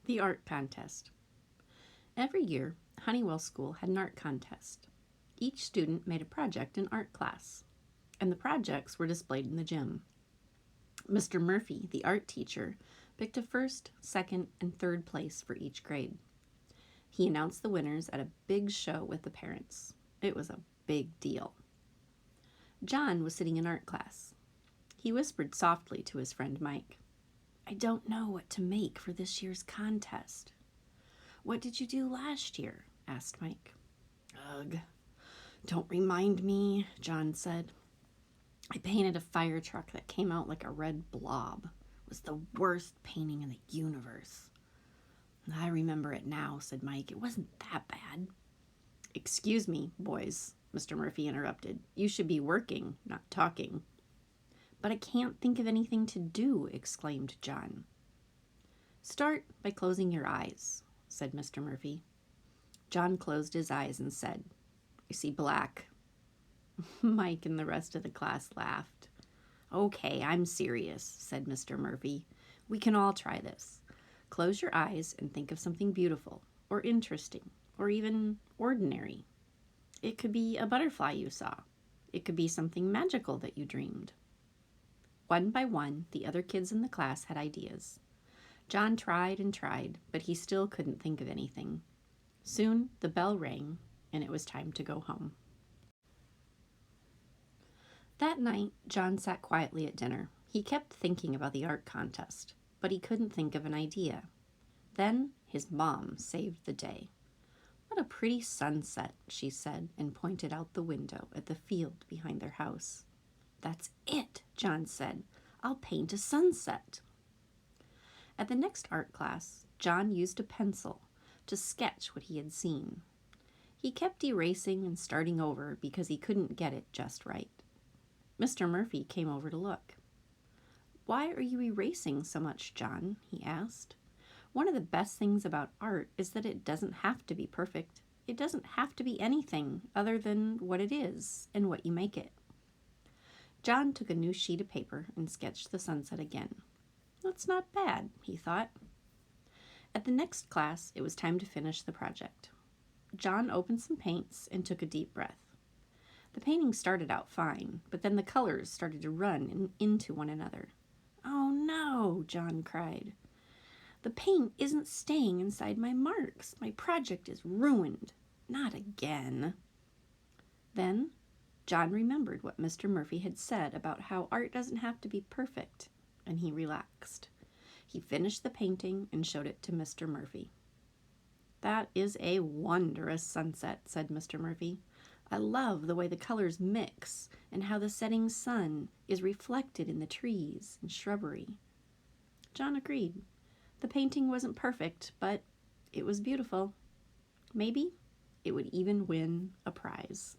The art contest. Every year, Honeywell School had an art contest. Each student made a project in art class, and the projects were displayed in the gym. Mr. Murphy, the art teacher, picked a first, second, and third place for each grade. He announced the winners at a big show with the parents. It was a big deal. John was sitting in art class. He whispered softly to his friend Mike, "I don't know what to make for this year's contest." "What did you do last year?" asked Mike. "Ugh, don't remind me," John said. "I painted a fire truck that came out like a red blob. It was the worst painting in the universe." "I remember it now," said Mike. "It wasn't that bad." "Excuse me, boys," Mr. Murphy interrupted. "You should be working, not talking." "But I can't think of anything to do," exclaimed John. "Start by closing your eyes," said Mr. Murphy. John closed his eyes and said, "I see black." Mike and the rest of the class laughed. "Okay, I'm serious," said Mr. Murphy. "We can all try this. Close your eyes and think of something beautiful or interesting or even ordinary. It could be a butterfly you saw. It could be something magical that you dreamed." One by one, the other kids in the class had ideas. John tried and tried, but he still couldn't think of anything. Soon the bell rang, and it was time to go home. That night, John sat quietly at dinner. He kept thinking about the art contest, but he couldn't think of an idea. Then his mom saved the day. "What a pretty sunset," she said, and pointed out the window at the field behind their house. "That's it," John said. "I'll paint a sunset." At the next art class, John used a pencil to sketch what he had seen. He kept erasing and starting over because he couldn't get it just right. Mr. Murphy came over to look. "Why are you erasing so much, John?" he asked. "One of the best things about art is that it doesn't have to be perfect. It doesn't have to be anything other than what it is and what you make it." John took a new sheet of paper and sketched the sunset again. "That's not bad," he thought. At the next class, it was time to finish the project. John opened some paints and took a deep breath. The painting started out fine, but then the colors started to run into one another. "Oh no," John cried. "The paint isn't staying inside my marks. My project is ruined. Not again." Then John remembered what Mr. Murphy had said about how art doesn't have to be perfect, and he relaxed. He finished the painting and showed it to Mr. Murphy. "That is a wondrous sunset," said Mr. Murphy. "I love the way the colors mix and how the setting sun is reflected in the trees and shrubbery." John agreed. The painting wasn't perfect, but it was beautiful. Maybe it would even win a prize.